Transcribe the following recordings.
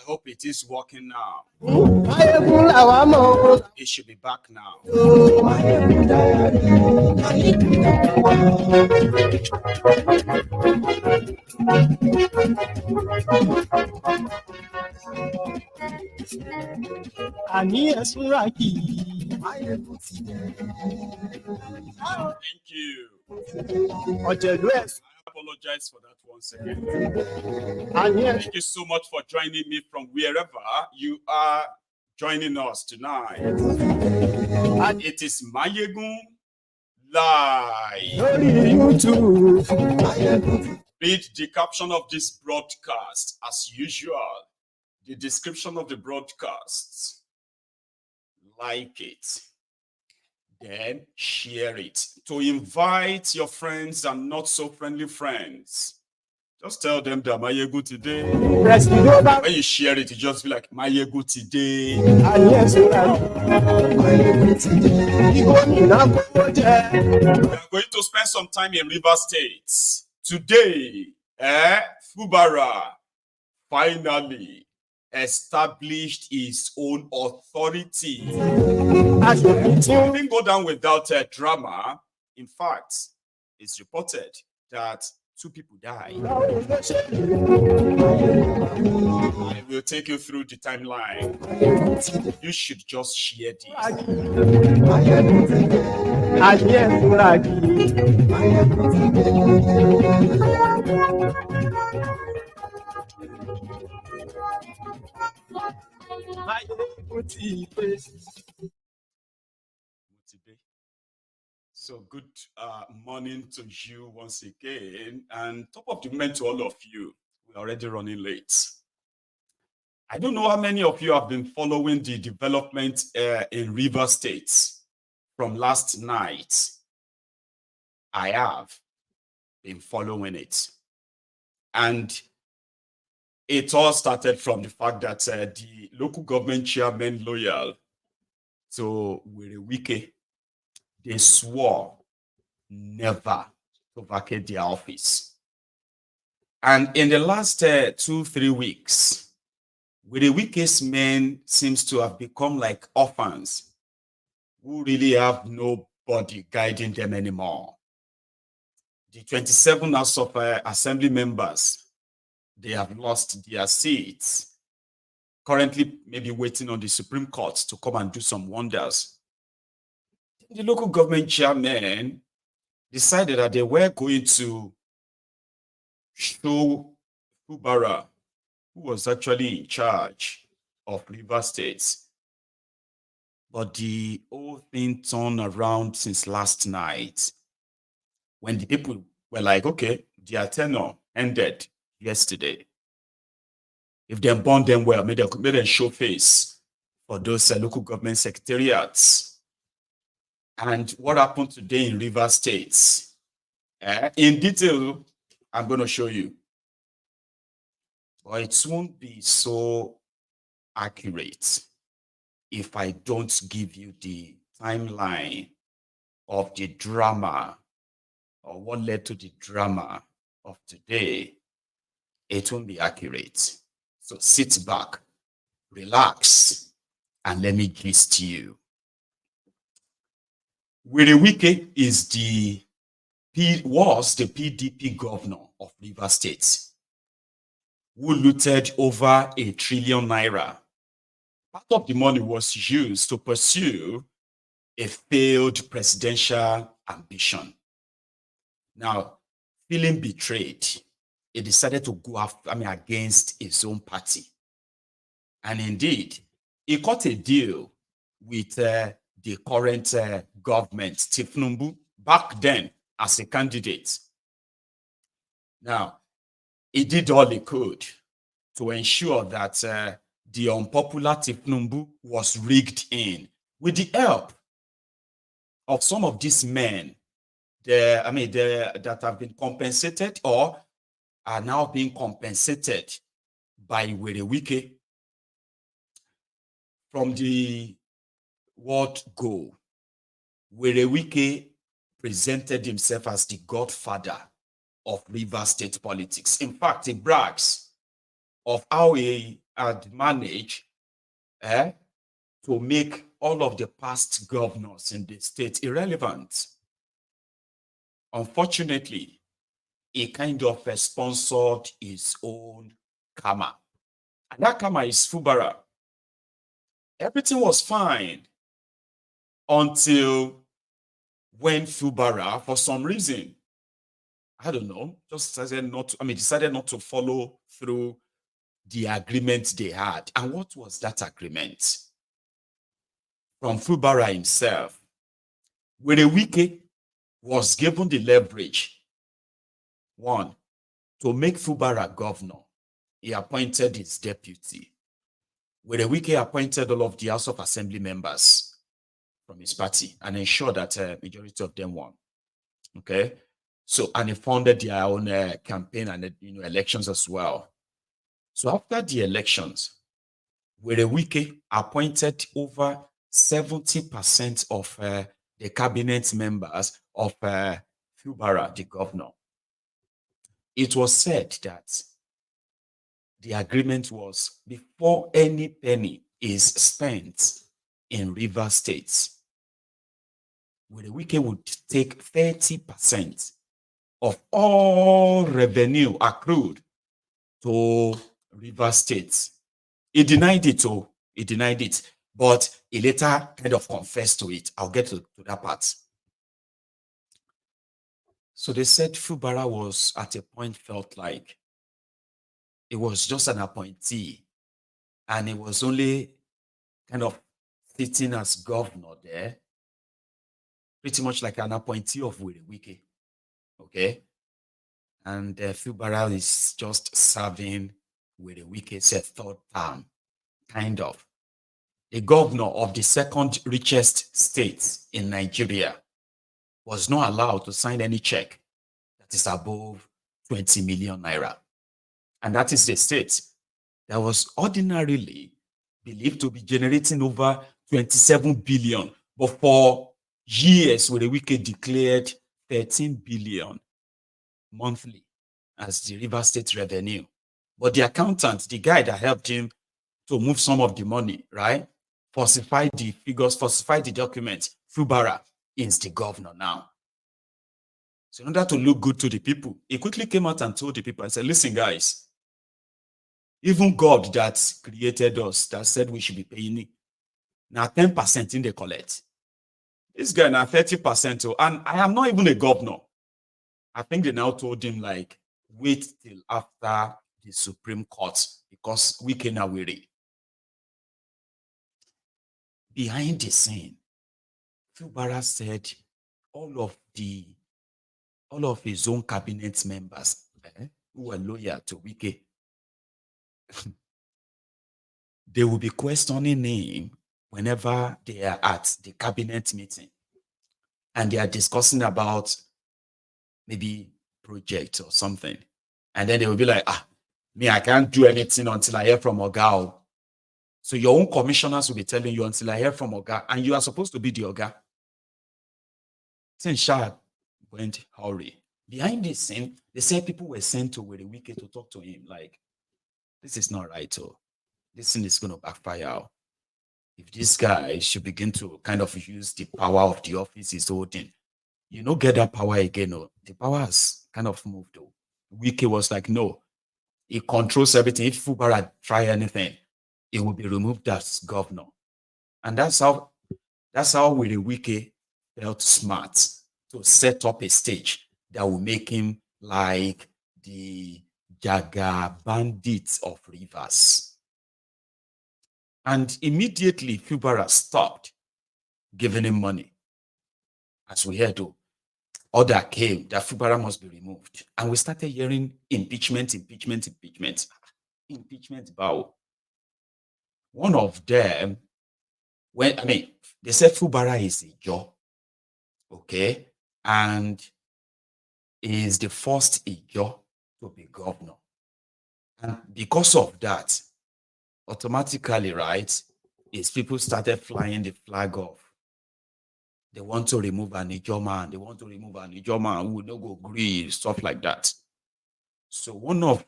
hope it is working now. It should be back now. Thank you. I apologize for that once again. Thank you so much for joining me from wherever you are joining us tonight. And it is Mayegun Live. Read the caption of this broadcast as usual. The description of the broadcast. Like it. Then share it to invite your friends and not so friendly friends. Just tell them that Mayegun today. When you share it, you just be like Mayegun today. We are going to spend some time in River State today. FUBARA finally established its own authority. It didn't go down without a drama. In fact, it's reported that 2 people died. I will take you through the timeline. You should just share this. So good morning to you once again, and top of the moment to all of you. We're already running late. I don't know how many of you have been following the development in River State from last night. I have been following it. And it all started from the fact that the local government chairman loyal to Wike, they swore never to vacate their office. And in the last 2-3 weeks, Wike's men seems to have become like orphans who really have nobody guiding them anymore. The 27 House of Assembly members, they have lost their seats. Currently, maybe waiting on the Supreme Court to come and do some wonders. The local government chairman decided that they were going to show FUBARA, who was actually in charge of River State. But the whole thing turned around since last night when the people were like, okay, their tenure ended yesterday. If they burn them well, may they show face for those local government secretariats. And what happened today in River State? In detail, I'm going to show you. But it won't be so accurate if I don't give you the timeline of the drama or what led to the drama of today. It won't be accurate. So sit back, relax, and let me gist you. Wike was the PDP governor of River State, who looted over ₦1 trillion. Part of the money was used to pursue a failed presidential ambition. Now, feeling betrayed, he decided to go against his own party. And indeed, he cut a deal with the current government, Tifnumbu, back then as a candidate. Now, he did all he could to ensure that the unpopular Tifnumbu was rigged in with the help of some of these men that have been compensated or are now being compensated by Wike from the word go. Wike presented himself as the godfather of River State politics. In fact, he brags of how he had managed to make all of the past governors in the state irrelevant. Unfortunately, he kind of sponsored his own karma. And that karma is FUBARA. Everything was fine until when FUBARA, for some reason, I don't know, just decided not to follow through the agreement they had. And what was that agreement? From FUBARA himself, Wike was given the leverage, one, to make FUBARA governor. He appointed his deputy. Wike appointed all of the House of Assembly members from his party and ensured that a majority of them won. Okay, so and he funded their own campaign and elections as well. So after the elections, Wike appointed over 70% of the cabinet members of FUBARA, the governor. It was said that the agreement was before any penny is spent in River State, Wike would take 30% of all revenue accrued to River State. He denied it, he denied it, but he later kind of confessed to it. I'll get to that part. So they said FUBARA was at a point felt like it was just an appointee and it was only kind of sitting as governor there, pretty much like an appointee of Wike. Okay. And FUBARA is just serving Wike's third term, kind of. The governor of the second richest state in Nigeria was not allowed to sign any check that is above 20 million naira. And that is the state that was ordinarily believed to be generating over 27 billion. But for years, Wike declared 13 billion monthly as the River State revenue. But the accountant, the guy that helped him to move some of the money, right, falsified the figures, falsified the documents. FUBARA is the governor now. So in order to look good to the people, he quickly came out and told the people, I said, listen, guys, even God that created us, that said we should be paying now 10% in the collect. This guy now 30%, and I am not even a governor. I think they now told him, like, wait till after the Supreme Court because we can away. Behind the scene, FUBARA said all of his own cabinet members who were loyal to Wike, they will be questioning him whenever they are at the cabinet meeting and they are discussing about maybe project or something. And then they will be like, me, I can't do anything until I hear from Oga. So your own commissioners will be telling you until I hear from Oga, and you are supposed to be the Oga. Since Shah went hurry. Behind this scene, they said people were sent to Wike to talk to him, like, this is not right. This thing is going to backfire. If this guy should begin to kind of use the power of the office he's holding, you don't get that power again. The power has kind of moved. Wike was like, no, he controls everything. If FUBARA try anything, it will be removed as governor. And that's how Wike felt smart to set up a stage that will make him like the Jaga bandits of Rivers. And immediately FUBARA stopped giving him money. As we heard, order came that FUBARA must be removed. And we started hearing impeachment. Impeachment, bow. One of them, they said FUBARA is a Ijo, okay, and is the first Ijo to be governor. And because of that, automatically, right, is people started flying the flag of they want to remove an Ijo man, who will not go agree, stuff like that. So one of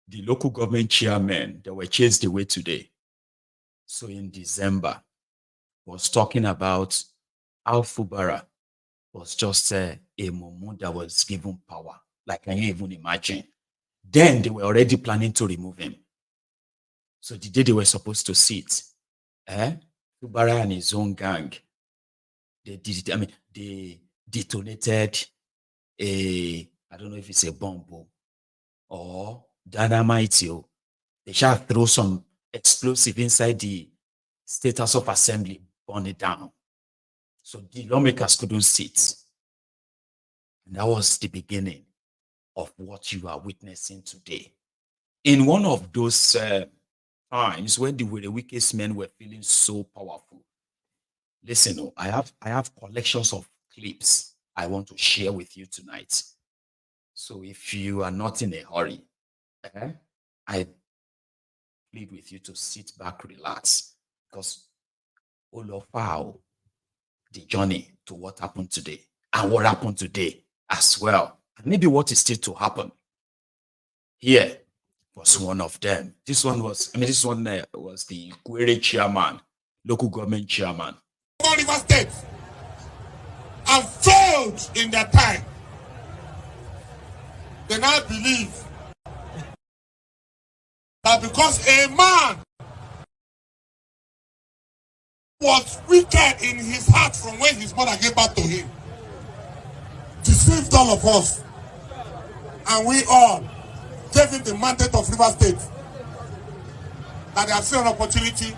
the local government chairmen, they were chased away today. So in December, was talking about how FUBARA was just a mumu that was given power. Like, can you even imagine? Then they were already planning to remove him. So the day they were supposed to sit, FUBARA and his own gang, they detonated I don't know if it's a bomb or dynamite. They shall throw some explosive inside the State House of Assembly, burn it down. So the lawmakers couldn't sit. And that was the beginning of what you are witnessing today. In one of those times when the weakest men were feeling so powerful, listen, I have collections of clips I want to share with you tonight. So if you are not in a hurry, I plead with you to sit back, relax, because all of our the journey to what happened today and what happened today as well, and maybe what is still to happen. Here was one of them. This one was the Query chairman, local government chairman. River State and failed in their time. They now believe that because a man was wicked in his heart from when his mother gave birth to him, deceived all of us, and we all gave him the mandate of River State, that they have seen an opportunity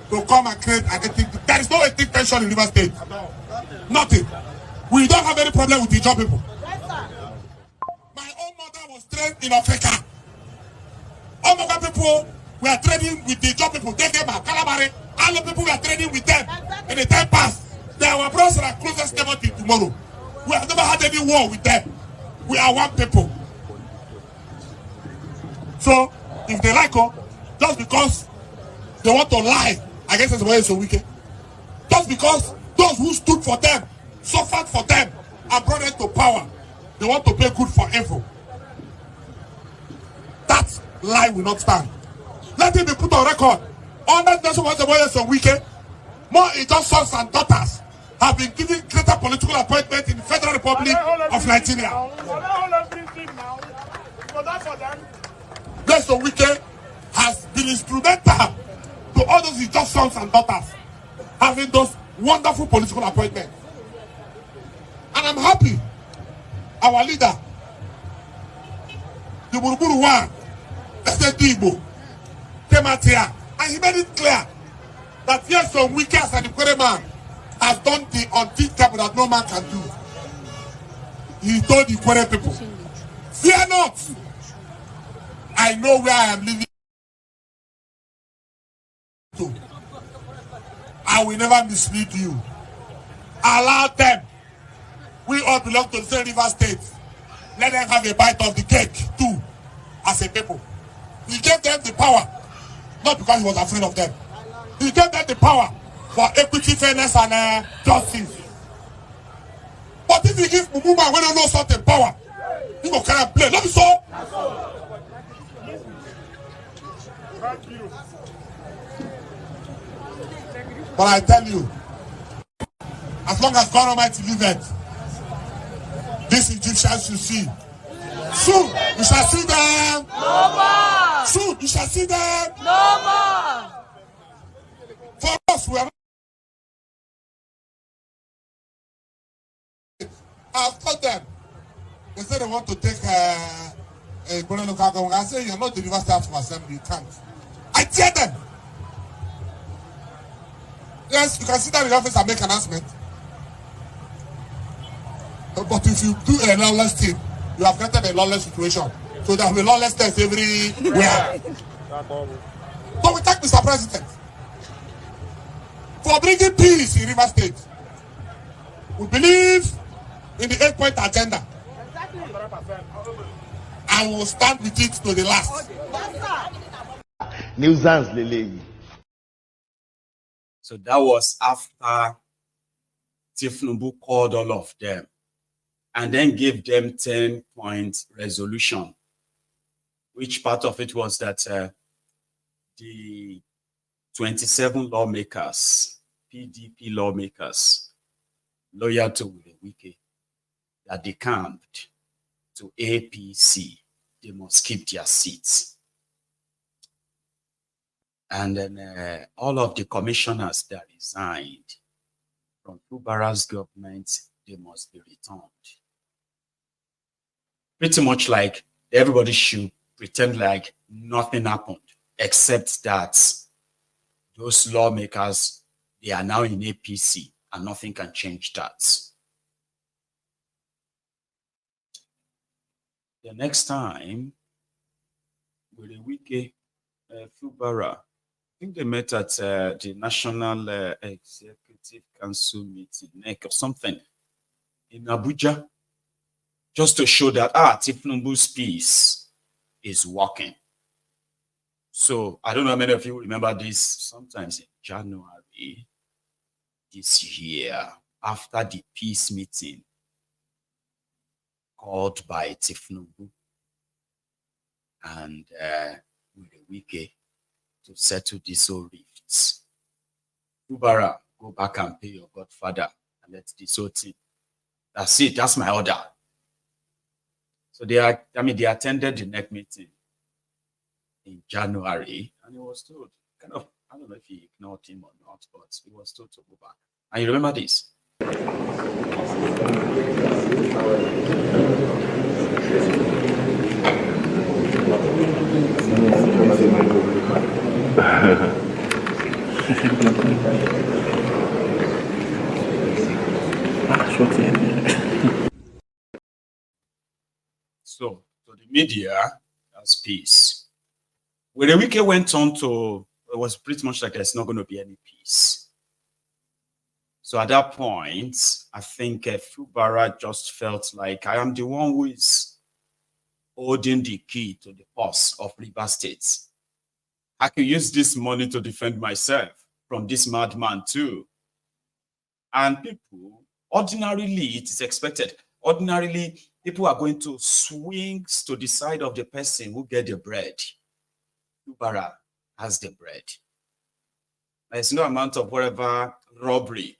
to come and create an ethnic. There is no ethnic tension in River State. Nothing. We don't have any problem with the job people. My own mother was trained in Africa. All of the people were trading with the job people. They came out, Calabari. All the people were trading with them. In the time past, they are our brothers and closest neighbor till tomorrow. We have never had any war with them. We are one people. So, if they like us, just because they want to lie against us, why so wicked? Just because those who stood for them, suffered for them, and brought them to power, they want to pay good for evil. That lie will not stand. Let it be put on record. All that nation wants to so wicked. More just sons and daughters have been given greater political appointment in the Federal Republic of Nigeria. Blessed Wike has been instrumental to all those just sons and daughters having those wonderful political appointments. And I'm happy our leader, the Buruburu one, Mr. Dibo, came out here and he made it clear that yes, some Wike and the Query man has done the unthinkable that no man can do. He told the Query people, fear not, I know where I am living to. I will never mislead you. Allow them. We all belong to the same River State. Let them have a bite of the cake too, as a people. He gave them the power, not because he was afraid of them. He gave them the power for equity, fairness, and justice. But if you give Mumuma when you know something power, you go carry play. Not so. But I tell you, as long as God Almighty liveth, these Egyptians you see, soon you shall see them. No more. Soon you shall see them. No more. For us, we are. I've told them. They say they want to take a local government. I say you're not the River State Assembly. You can't. I tell them. Yes, you can sit down in the office and make an announcement. But if you do a lawless thing, you have created a lawless situation. So there will be lawlessness everywhere. So we thank Mr. President for bringing peace in River State. We believe in the 8-point agenda. And we will stand with it to the last. Nuisance Lele. So that was after Tifnubu called all of them and then gave them 10-point resolution. which part of it was that the 27 lawmakers, PDP lawmakers, loyal to Wike, that they camped to APC, they must keep their seats. And then all of the commissioners that resigned from FUBARA's government, they must be returned. Pretty much like everybody should pretend like nothing happened, except that those lawmakers, they are now in APC and nothing can change that. The next time, with a Wike, FUBARA, I think they met at the National Executive Council meeting, NEC or something, in Abuja, just to show that, Tinubu's peace is working. So I don't know how many of you remember this, sometimes in January this year, after the peace meeting called by Tinubu and with a Wike to settle these whole rifts. FUBARA, go back and pay your godfather and let this whole thing. That's it. That's my order. So they attended the NEC meeting in January, and he was told, kind of, I don't know if he ignored him or not, but he was told to go back. And you remember this? So the media has peace. When Wike went on to, it was pretty much like there's not going to be any peace. So at that point, I think FUBARA just felt like I am the one who is holding the key to the purse of Rivers State. I can use this money to defend myself from this madman too. And people, ordinarily, it is expected. Ordinarily, people are going to swing to the side of the person who get the bread. FUBARA has the bread. There's no amount of whatever robbery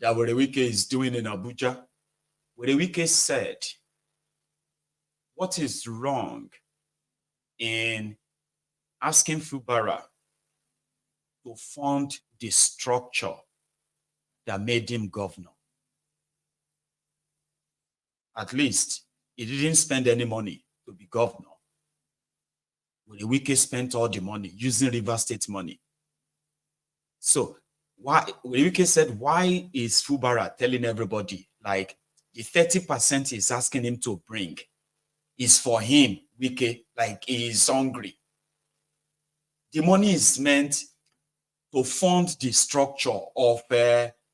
that Wike is doing in Abuja. Wike said, what is wrong in asking FUBARA to fund the structure that made him governor? At least he didn't spend any money to be governor. Wike spent all the money using Rivers State money. So why Wike said, why is FUBARA telling everybody like the 30% he's asking him to bring is for him, Wike, like he is hungry? The money is meant to fund the structure of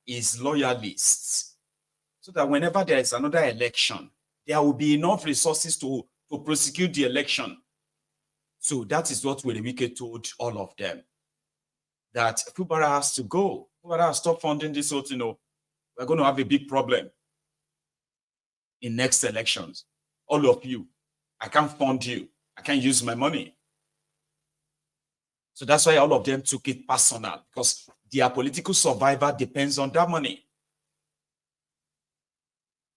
his loyalists, so that whenever there is another election, there will be enough resources to prosecute the election. So that is what Wike told all of them, that FUBARA has to go. FUBARA has stopped funding this whole thing. We're going to have a big problem in next elections. All of you, I can't fund you. I can't use my money. So that's why all of them took it personal, because their political survival depends on that money.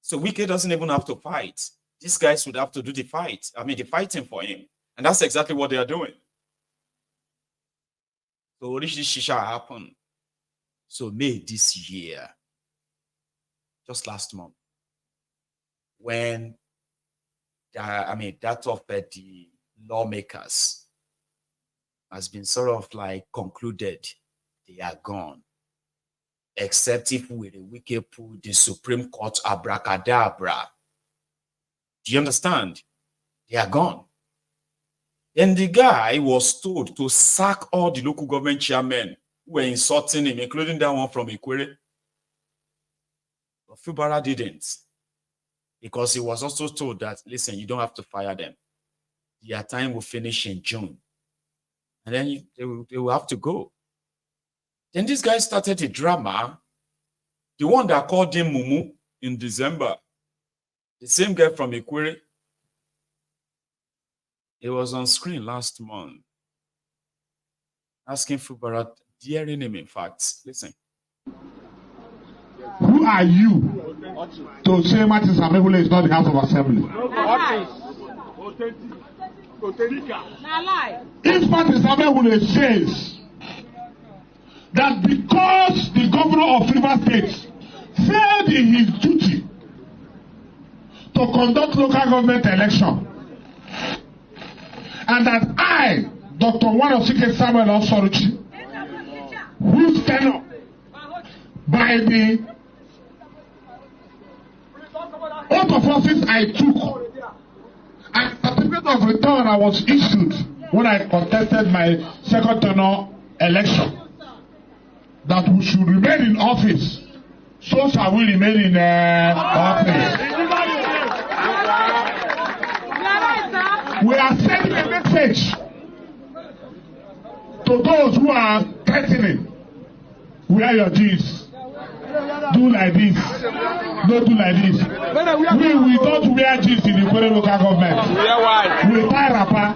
So Wike doesn't even have to fight. These guys would have to do the fight. I mean, the fighting for him. And that's exactly what they are doing. So this shisha happened. So May this year, just last month, when that of the lawmakers has been sort of like concluded, they are gone. Except if Wike pull the Supreme Court abracadabra. Do you understand? They are gone. Then the guy was told to sack all the local government chairmen who were insulting him, including that one from Ikwere. But FUBARA didn't, because he was also told that, listen, you don't have to fire them. Their time will finish in June. And then they will have to go. Then this guy started a drama. The one that called him Mumu in December, the same guy from Ikwere, It was on screen last month. Asking FUBARA, daring him, in fact. Listen. Who are you to say Martin Samebule is not the House of Assembly? If Martin Samebule says that because the governor of Rivers State failed in his duty to conduct local government election, and that I, Dr. Wanosike Samuel Osoruchi, whose tenure by the oath of office I took, and certificate of return I was issued when I contested my second tenure election, that we should remain in office, so shall we remain in office. We are sending a message to those who are threatening. Wear your jeans. Do like this. Don't do like this. We don't wear jeans in the Kwere local government. We tie wrapper.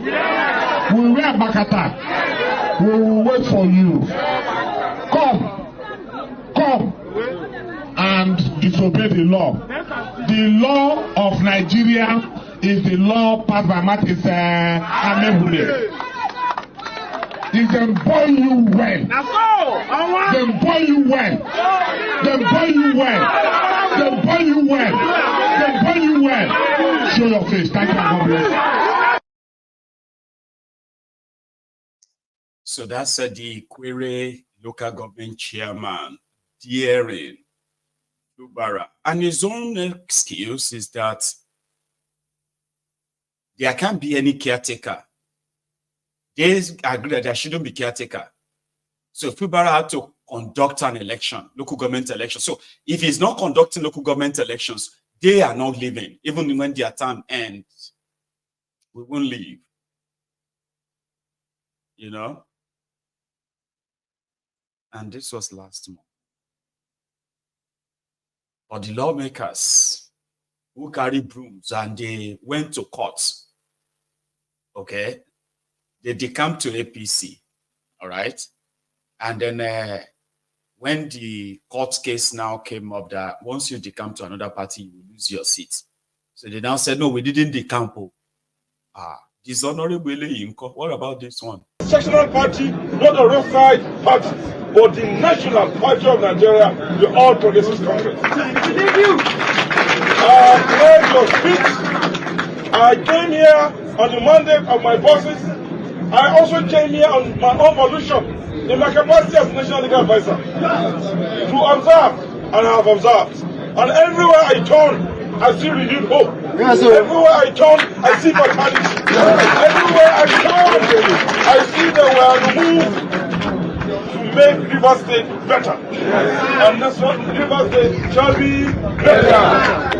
We wear bakata. We will wait for you. Come and disobey the law. The law of Nigeria is the law passed by Martin Samebule. If them boy you well, them boy you well, them boy you well, them boy you well, them boy you well. Show your face. Thank you, God bless. So that's the Kwere local government chairman, daring FUBARA. And his own excuse is that there can't be any caretaker. They agree that there shouldn't be caretaker. So FUBARA had to conduct an election, local government election. So if he's not conducting local government elections, they are not leaving. Even when their term ends, we won't leave. You know? And this was last month. But the lawmakers who carry brooms and they went to court, okay? They decamped to APC, all right? And then when the court case now came up that once you decamp to another party, you will lose your seat. So they now said, no, we didn't decamp. Dishonorable Inko. What about this one? Sectional party, not a roadside party, but the national party of Nigeria, the All Progressives Congress. I came here on the mandate of my bosses. I also came here on my own volition in my capacity as National Legal Advisor to observe, and I have observed. And everywhere I turn, I see renewed hope. Everywhere I turn, I see vitality. Everywhere I turn, I see that we are moved to make Rivers State better. And that's what Rivers State shall be better.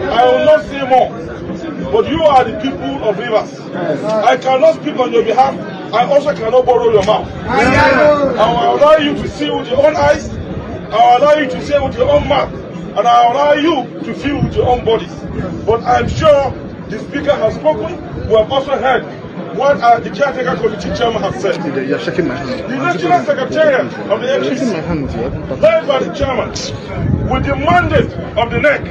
I will not say more. But you are the people of Rivers. I cannot speak on your behalf. I also cannot borrow your mouth. I will allow you to see with your own eyes. I will allow you to say with your own mouth. And I will allow you to feel with your own bodies. But I'm sure the speaker has spoken. We have also heard what the caretaker committee chairman has said. You're shaking my hand. The national secretariat of the FCC, led by the chairman, with the mandate of the NEC,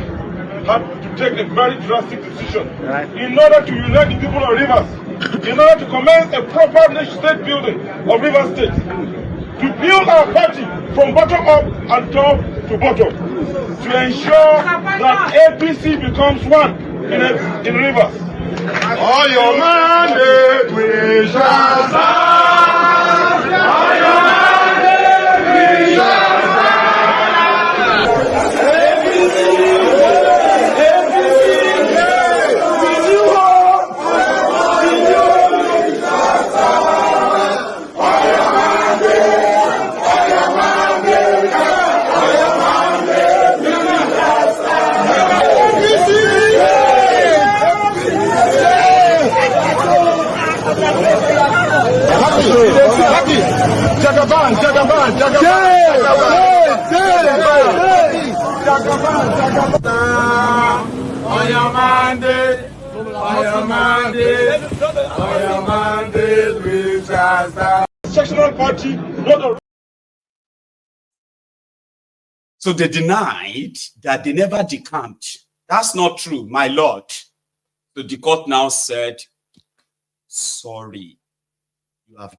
had to take a very drastic decision in order to unite the people of Rivers, in order to commence a proper state building of Rivers State, to build our party from bottom up and top to bottom, to ensure that APC becomes one in Rivers. On your mandate we shall stand. On your mandate we shall Jagaban. On your mandate. your mandate, we shall stand. Sectional party, not a... So they denied that they never decamped. That's not true, my lord. So the court now said, sorry, you have